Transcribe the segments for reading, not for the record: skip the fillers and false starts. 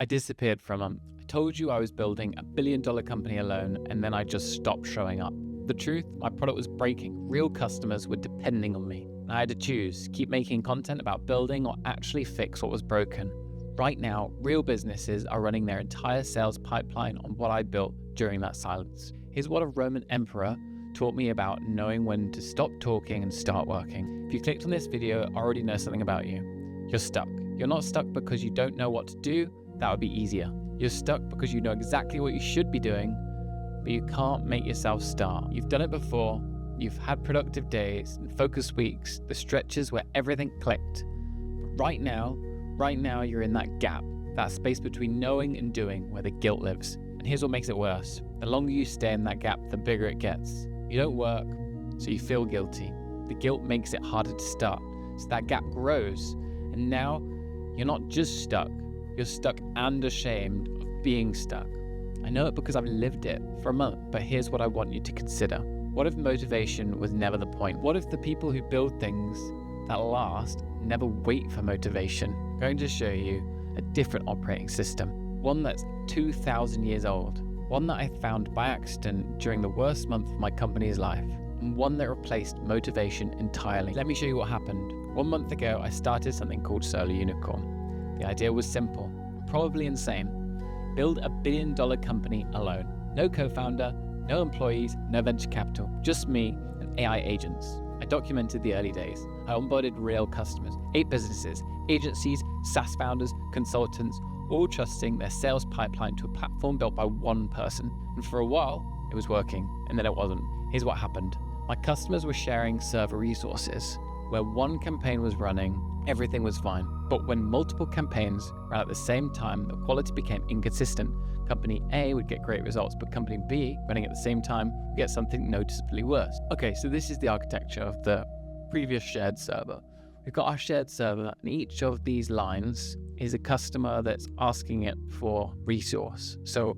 I disappeared for a month. I told you I was building a billion-dollar company alone, and then I just stopped showing up. The truth, my product was breaking. Real customers were depending on me. I had to choose, keep making content about building or actually fix what was broken. Right now, real businesses are running their entire sales pipeline on what I built during that silence. Here's what a Roman emperor taught me about knowing when to stop talking and start working. If you clicked on this video, I already know something about you. You're stuck. You're not stuck because you don't know what to do. That would be easier. You're stuck because you know exactly what you should be doing, but you can't make yourself start. You've done it before. You've had productive days and focused weeks, the stretches where everything clicked. But right now, you're in that gap, that space between knowing and doing where the guilt lives. And here's what makes it worse. The longer you stay in that gap, the bigger it gets. You don't work, so you feel guilty. The guilt makes it harder to start. So that gap grows. And now you're not just stuck, you're stuck and ashamed of being stuck. I know it because I've lived it for a month, but here's what I want you to consider. What if motivation was never the point? What if the people who build things that last never wait for motivation? I'm going to show you a different operating system, one that's 2,000 years old, one that I found by accident during the worst month of my company's life, and one that replaced motivation entirely. Let me show you what happened. 1 month ago, I started something called Solar Unicorn. The idea was simple, probably insane. Build a billion-dollar company alone. No co-founder, no employees, no venture capital, just me and AI agents. I documented the early days. I onboarded real customers, 8 businesses, agencies, SaaS founders, consultants, all trusting their sales pipeline to a platform built by one person. And for a while, it was working, and then it wasn't. Here's what happened. My customers were sharing server resources. Where one campaign was running, everything was fine. But when multiple campaigns ran at the same time, the quality became inconsistent. Company A would get great results, but company B, running at the same time, would get something noticeably worse. Okay, so this is the architecture of the previous shared server. We've got our shared server, and each of these lines is a customer that's asking it for resource. So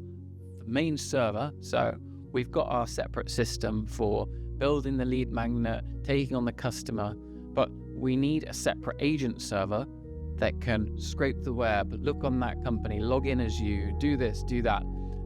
the main server, so we've got our separate system for building the lead magnet, taking on the customer, but we need a separate agent server that can scrape the web, look on that company, log in as you, do this, do that,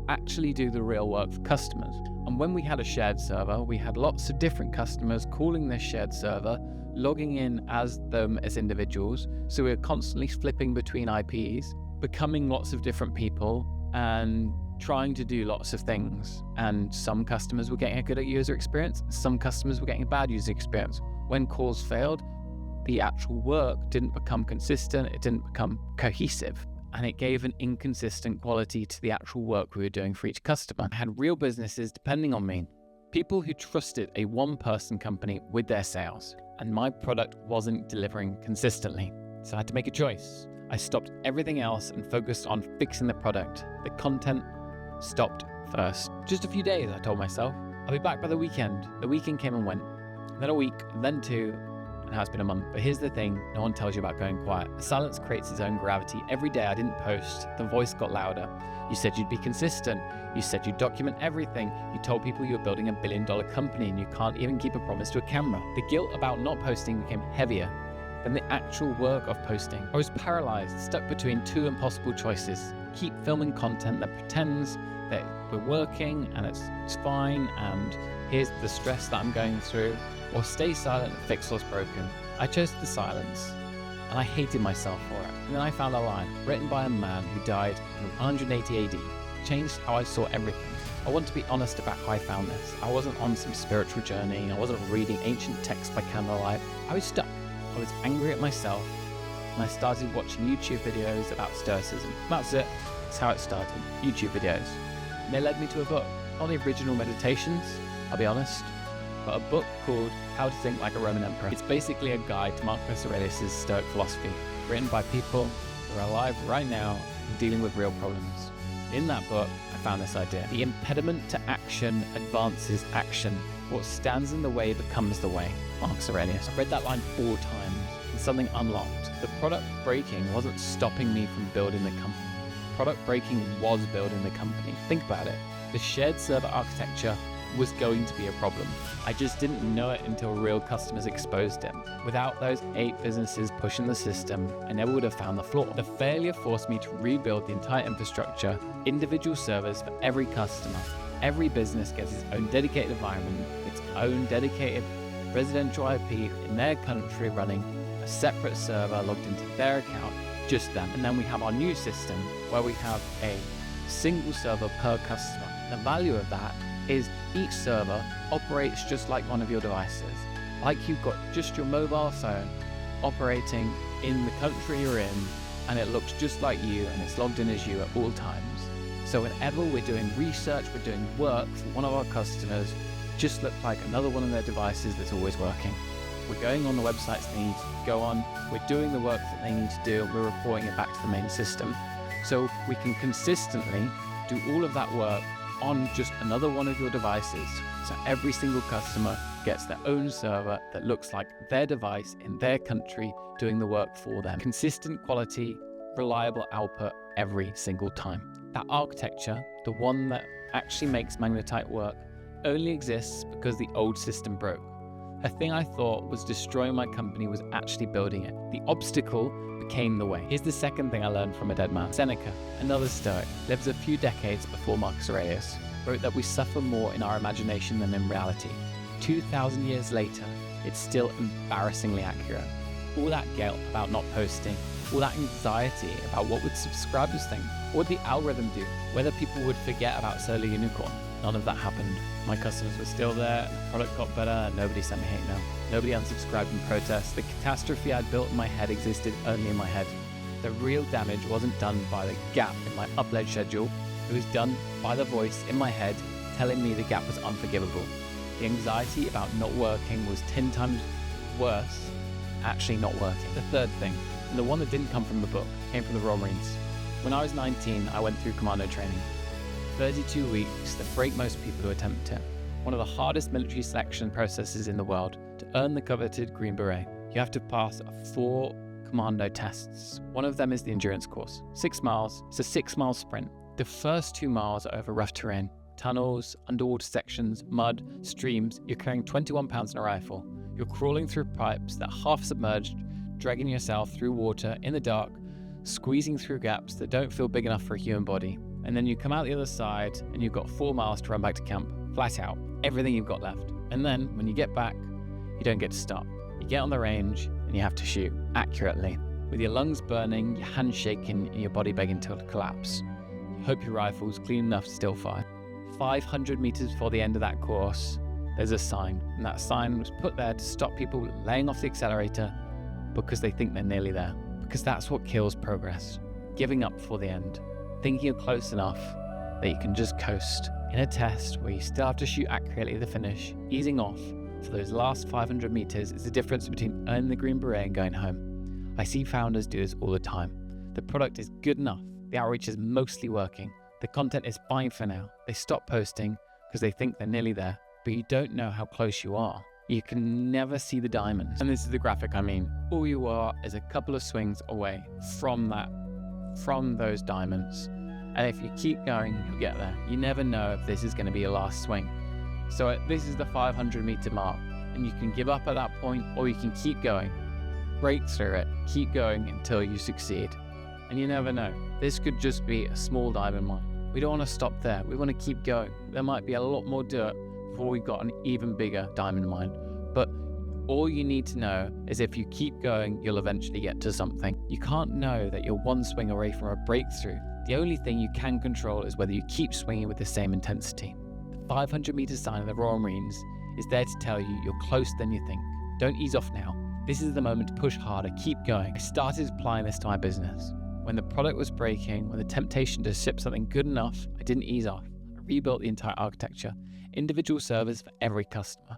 actually do the real work for customers. And when we had a shared server, we had lots of different customers calling this shared server, logging in as them as individuals. So we were constantly flipping between IPs, becoming lots of different people, and trying to do lots of things. And some customers were getting a good user experience, some customers were getting a bad user experience. When calls failed, the actual work didn't become consistent, it didn't become cohesive, and it gave an inconsistent quality to the actual work we were doing for each customer. I had real businesses depending on me, people who trusted a one-person company with their sales, and my product wasn't delivering consistently. So I had to make a choice. I stopped everything else and focused on fixing the product. The content stopped first. Just a few days, I told myself. I'll be back by the weekend. The weekend came and went. Then a week, then 2, and now it's been a month. But here's the thing, no one tells you about going quiet. The silence creates its own gravity. Every day I didn't post, the voice got louder. You said you'd be consistent. You said you'd document everything. You told people you were building a billion-dollar company and you can't even keep a promise to a camera. The guilt about not posting became heavier than the actual work of posting. I was paralyzed, stuck between 2 impossible choices. Keep filming content that pretends that we're working and it's fine and here's the stress that I'm going through, or stay silent and fix what's broken. I chose the silence, and I hated myself for it. And then I found a line, written by a man who died in 180 AD, changed how I saw everything. I want to be honest about how I found this. I wasn't on some spiritual journey, I wasn't reading ancient texts by candlelight. I was stuck. I was angry at myself, and I started watching YouTube videos about stoicism. That's it. That's how it started, YouTube videos. And they led me to a book, not the original meditations, I'll be honest, but a book called How to Think Like a Roman Emperor. It's basically a guide to Marcus Aurelius' Stoic philosophy, written by people who are alive right now and dealing with real problems. In that book, I found this idea. The impediment to action advances action. What stands in the way becomes the way. Marcus Aurelius. I read that line 4 times and something unlocked. The product breaking wasn't stopping me from building the company. Product breaking was building the company. Think about it. The shared server architecture was going to be a problem. I just didn't know it until real customers exposed it. Without those 8 businesses pushing the system, I never would have found the flaw. The failure forced me to rebuild the entire infrastructure, individual servers for every customer. Every business gets its own dedicated environment, its own dedicated residential IP in their country running a separate server logged into their account, just them. And then we have our new system where we have a single server per customer. The value of that is each server operates just like one of your devices. Like you've got just your mobile phone operating in the country you're in, and it looks just like you and it's logged in as you at all times. So whenever we're doing research, we're doing work for one of our customers, just look like another one of their devices that's always working. We're going on the websites they need to go on, we're doing the work that they need to do, and we're reporting it back to the main system. So we can consistently do all of that work on just another one of your devices. So every single customer gets their own server that looks like their device in their country doing the work for them. Consistent quality, reliable output every single time. That architecture, the one that actually makes Magnetite work, only exists because the old system broke. A thing I thought was destroying my company was actually building it. The obstacle became the way. Here's the second thing I learned from a dead man. Seneca, another Stoic, lives a few decades before Marcus Aurelius, wrote that we suffer more in our imagination than in reality. 2,000 years later, it's still embarrassingly accurate. All that guilt about not posting, all that anxiety about what would subscribers think, what would the algorithm do, whether people would forget about Solar Unicorn. None of that happened. My customers were still there, the product got better, and nobody sent me hate mail. Nobody unsubscribed in protest. The catastrophe I'd built in my head existed only in my head. The real damage wasn't done by the gap in my upload schedule. It was done by the voice in my head telling me the gap was unforgivable. The anxiety about not working was 10 times worse actually not working. The third thing, and the one that didn't come from the book, came from the Royal Marines. When I was 19, I went through commando training. 32 weeks that break most people who attempt it. One of the hardest military selection processes in the world. To earn the coveted Green Beret, you have to pass 4 commando tests. One of them is the endurance course. 6 miles. It's a 6-mile sprint. The first 2 miles are over rough terrain. Tunnels, underwater sections, mud, streams. You're carrying 21 pounds in a rifle. You're crawling through pipes that are half submerged, dragging yourself through water in the dark, squeezing through gaps that don't feel big enough for a human body. And then you come out the other side and you've got 4 miles to run back to camp, flat out, everything you've got left. And then when you get back, you don't get to stop. You get on the range and you have to shoot accurately, with your lungs burning, your hands shaking, and your body begging to collapse. You hope your rifle's clean enough to still fire. 500 meters before the end of that course, there's a sign, and that sign was put there to stop people laying off the accelerator because they think they're nearly there. Because that's what kills progress. Giving up before the end. Thinking you're close enough that you can just coast. In a test where you still have to shoot accurately at the finish, easing off for those last 500 meters is the difference between earning the Green Beret and going home. I see founders do this all the time. The product is good enough. The outreach is mostly working. The content is fine for now. They stop posting because they think they're nearly there, but you don't know how close you are. You can never see the diamonds. And this is the graphic I mean. All you are is a couple of swings away from those diamonds. And if you keep going, you'll get there. You never know if this is going to be your last swing. So this is the 500 meter mark, and you can give up at that point, or you can keep going. Break through it, keep going until you succeed. And you never know. This could just be a small diamond mine. We don't want to stop there. We want to keep going. There might be a lot more dirt before we've got an even bigger diamond mine. But all you need to know is if you keep going, you'll eventually get to something. You can't know that you're one swing away from a breakthrough. The only thing you can control is whether you keep swinging with the same intensity. The 500 meter sign of the Royal Marines is there to tell you you're closer than you think. Don't ease off now. This is the moment to push harder, keep going. I started applying this to my business. When the product was breaking, when the temptation to ship something good enough, I didn't ease off. I rebuilt the entire architecture, individual servers for every customer.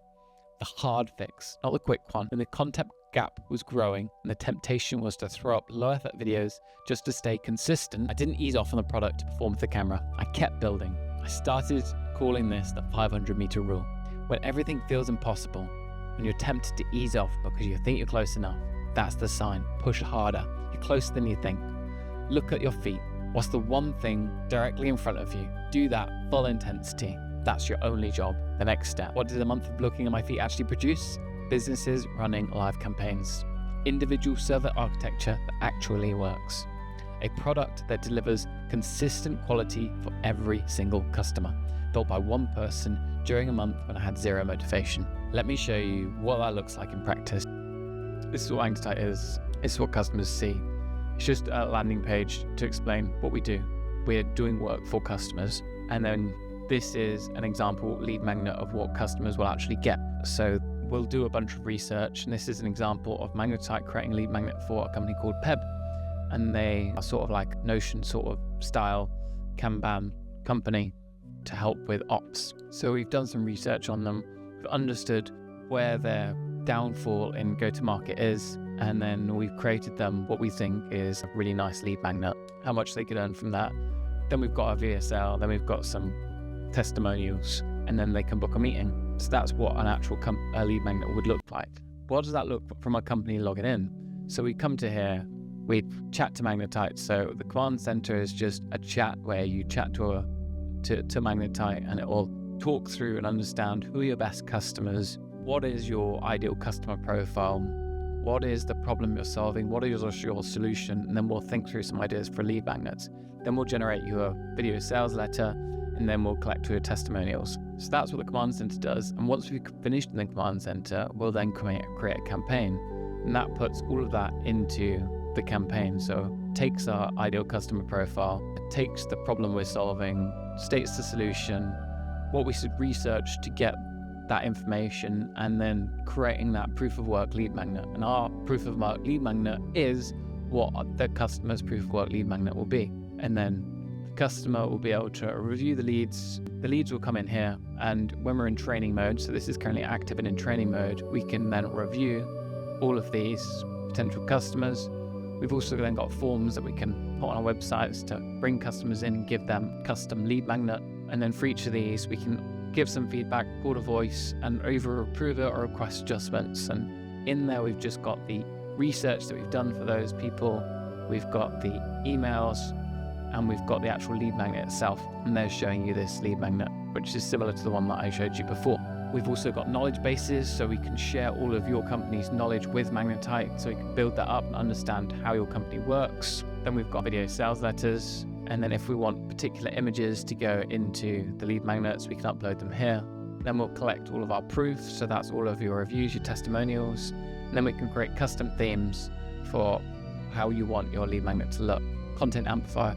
The hard fix, not the quick one. When the content gap was growing and the temptation was to throw up low effort videos just to stay consistent, I didn't ease off on the product to perform with the camera. I kept building. I started calling this the 500 meter rule. When everything feels impossible, when you're tempted to ease off because you think you're close enough, that's the sign. Push harder. You're closer than you think. Look at your feet. What's the one thing directly in front of you? Do that full intensity. That's your only job. The next step. What did a month of looking at my feet actually produce? Businesses running live campaigns. Individual server architecture that actually works. A product that delivers consistent quality for every single customer, built by one person during a month when I had zero motivation. Let me show you what that looks like in practice. This is what Magnetite is. This is what customers see. It's just a landing page to explain what we do. We're doing work for customers. And then this is an example lead magnet of what customers will actually get. So we'll do a bunch of research, and this is an example of Magnetite creating a lead magnet for a company called Peb. And they are sort of like Notion sort of style Kanban company to help with ops. So we've done some research on them. We've understood where their downfall in go-to-market is, and then we've created them what we think is a really nice lead magnet, how much they could earn from that. Then we've got our VSL, then we've got some testimonials, and then they can book a meeting. So that's what an actual lead magnet would look like. What does that look from a company logging in? So we come to here, we chat to Magnetite. So the command center is just a chat where you chat to Magnetite, and it will talk through and understand who are your best customers, what is your ideal customer profile, what is the problem you're solving, what is your solution, and then we'll think through some ideas for lead magnets. Then we'll generate you a video sales letter, and then we'll collect your testimonials. So that's what the command center does. And once we've finished in the command center, we'll then create a campaign, and that puts all of that into the campaign. So it takes our ideal customer profile, it takes the problem we're solving, states the solution, what we should research to get that information, and then creating that proof of work lead magnet. And our proof of work lead magnet is what the customer's proof of work lead magnet will be. And then the customer will be able to review the leads. The leads will come in here, and when we're in training mode, so this is currently active and in training mode, we can then review all of these potential customers. We've also then got forms that we can put on our websites to bring customers in and give them custom lead magnet. And then for each of these, we can give some feedback, record a voice, and either approve it or request adjustments. And in there, we've just got the research that we've done for those people. We've got the emails, and we've got the actual lead magnet itself. And they're showing you this lead magnet, which is similar to the one that I showed you before. We've also got knowledge bases, so we can share all of your company's knowledge with Magnetite, so we can build that up and understand how your company works. Then we've got video sales letters. And then if we want particular images to go into the lead magnets, we can upload them here. Then we'll collect all of our proof. So that's all of your reviews, your testimonials. And then we can create custom themes for how you want your lead magnet to look. Content amplifier,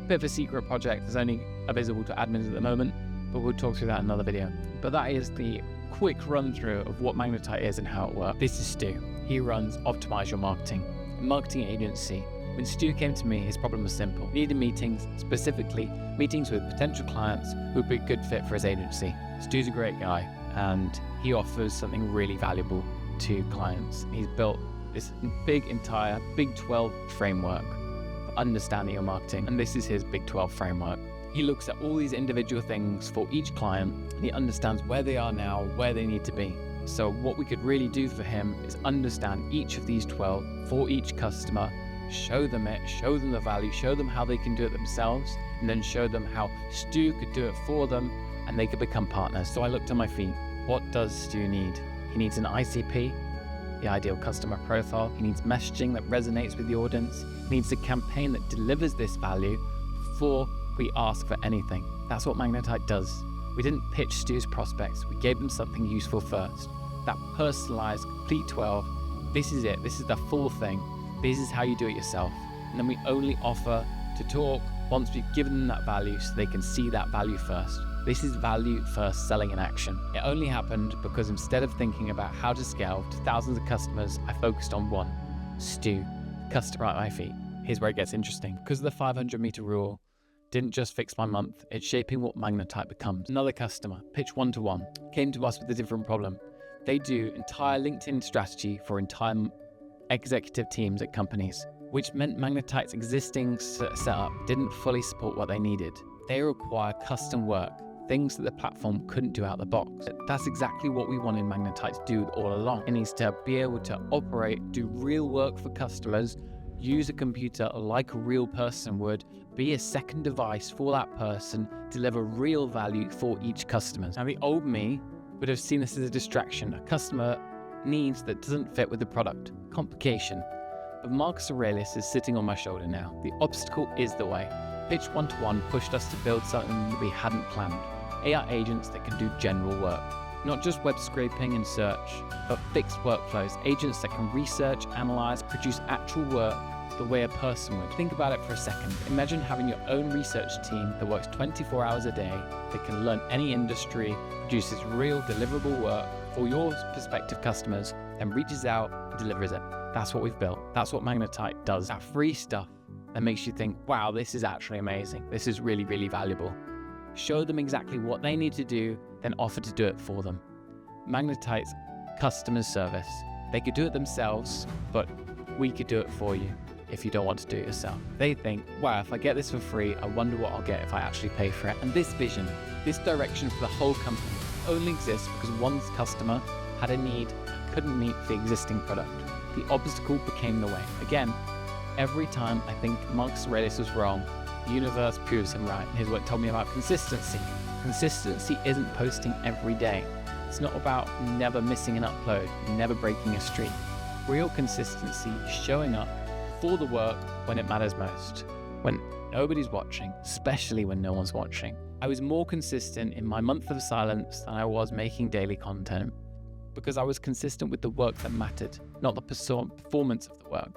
bit of a secret project that's only visible to admins at the moment, but we'll talk through that in another video. But that is the quick run through of what Magnetite is and how it works. This is Stu. He runs Optimize Your Marketing, a marketing agency. When Stu came to me, his problem was simple. He needed meetings, specifically meetings with potential clients who would be a good fit for his agency. Stu's a great guy, and he offers something really valuable to clients. He's built this entire Big 12 framework for understanding your marketing, and this is his Big 12 framework. He looks at all these individual things for each client, and he understands where they are now, where they need to be. So what we could really do for him is understand each of these 12 for each customer, show them it, show them the value, show them how they can do it themselves, and then show them how Stu could do it for them, and they could become partners. So I looked at my feet. What does Stu need? He needs an ICP, the ideal customer profile. He needs messaging that resonates with the audience. He needs a campaign that delivers this value before we ask for anything. That's what Magnetite does. We didn't pitch Stu's prospects. We gave them something useful first. That personalized, complete 12. This is it. This is the full thing. This is how you do it yourself. And then we only offer to talk once we've given them that value, so they can see that value first. This is value first selling in action. It only happened because instead of thinking about how to scale to thousands of customers, I focused on one, Stu, customer at my feet. Here's where it gets interesting. Because of the 500-meter rule, didn't just fix my month, it's shaping what Magnetite becomes. Another customer, pitch 1-to-1, came to us with a different problem. They do entire LinkedIn strategy for entire executive teams at companies, which meant Magnetite's existing setup didn't fully support what they needed. They require custom work, things that the platform couldn't do out the box. That's exactly what we wanted Magnetite to do all along. It needs to be able to operate, do real work for customers, use a computer like a real person would, be a second device for that person, deliver real value for each customer. Now, the old me would have seen this as a distraction, a customer needs that doesn't fit with the product, complication. But Marcus Aurelius is sitting on my shoulder now. The obstacle is the way. Pitch 1-to-1 pushed us to build something that we hadn't planned. AI agents that can do general work. Not just web scraping and search, but fixed workflows. Agents that can research, analyze, produce actual work the way a person would. Think about it for a second. Imagine having your own research team that works 24 hours a day, that can learn any industry, produces real deliverable work for your prospective customers, and reaches out and delivers it. That's what we've built. That's what Magnetite does. That free stuff that makes you think, wow, this is actually amazing. This is really, really valuable. Show them exactly what they need to do, then offer to do it for them. Magnetite's customer service. They could do it themselves, but we could do it for you if you don't want to do it yourself. They think, wow, if I get this for free, I wonder what I'll get if I actually pay for it. And this vision, this direction for the whole company only exists because one customer had a need and couldn't meet the existing product. The obstacle became the way. Again, every time I think Marcus Aurelius was wrong, the universe proves him right. Here's what it told me about consistency. Consistency isn't posting every day. It's not about never missing an upload, never breaking a streak. Real consistency is showing up for the work when it matters most, when nobody's watching, especially when no one's watching. I was more consistent in my month of silence than I was making daily content because I was consistent with the work that mattered, not the performance of the work.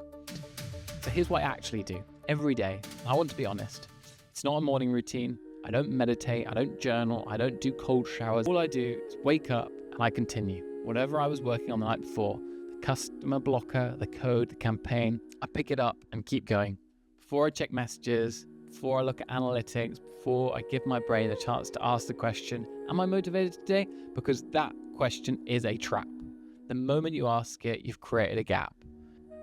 So here's what I actually do every day. I want to be honest. It's not a morning routine. I don't meditate. I don't journal. I don't do cold showers. All I do is wake up and I continue. Whatever I was working on the night before, the customer blocker, the code, the campaign, I pick it up and keep going. Before I check messages, before I look at analytics, before I give my brain a chance to ask the question, am I motivated today? Because that question is a trap. The moment you ask it, you've created a gap.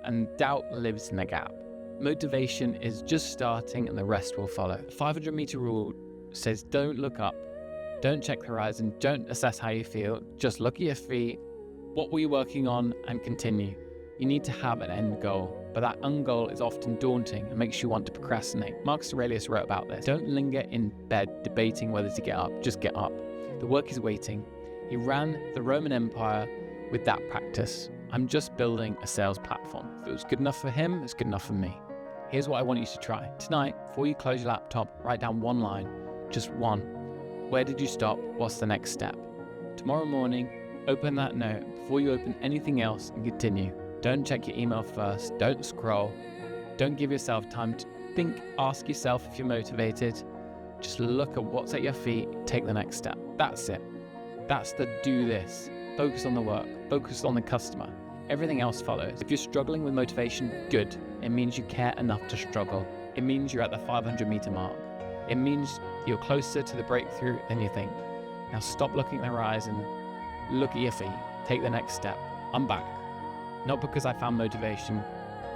And doubt lives in the gap. Motivation is just starting and the rest will follow. The 500-meter rule says don't look up, don't check the horizon, don't assess how you feel, just look at your feet, what were you working on, and continue. You need to have an end goal, but that end goal is often daunting and makes you want to procrastinate. Marcus Aurelius wrote about this. Don't linger in bed debating whether to get up, just get up. The work is waiting. He ran the Roman Empire with that practice. I'm just building a sales platform. If it was good enough for him, it's good enough for me. Here's what I want you to try. Tonight, before you close your laptop, write down one line, just one. Where did you stop? What's the next step? Tomorrow morning, open that note before you open anything else and continue. Don't check your email first. Don't scroll. Don't give yourself time to think. Ask yourself if you're motivated. Just look at what's at your feet. Take the next step. That's it. That's the do this. Focus on the work. Focus on the customer. Everything else follows. If you're struggling with motivation, good. It means you care enough to struggle. It means you're at the 500-meter mark. It means you're closer to the breakthrough than you think. Now stop looking at the horizon. Look at your feet. Take the next step. I'm back. Not because I found motivation,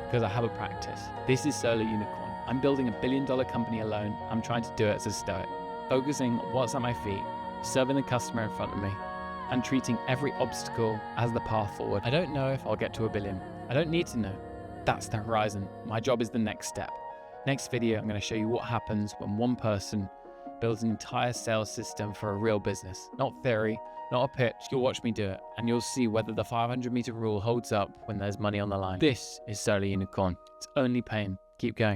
because I have a practice. This is Solar Unicorn. I'm building $1 billion company alone. I'm trying to do it as a stoic. Focusing on what's at my feet, serving the customer in front of me, and treating every obstacle as the path forward. I don't know if I'll get to $1 billion. I don't need to know. That's the horizon. My job is the next step. Next video, I'm going to show you what happens when one person builds an entire sales system for a real business. Not theory, not a pitch. You'll watch me do it, and you'll see whether the 500-meter rule holds up when there's money on the line. This is Solar Unicorn. It's only pain. Keep going.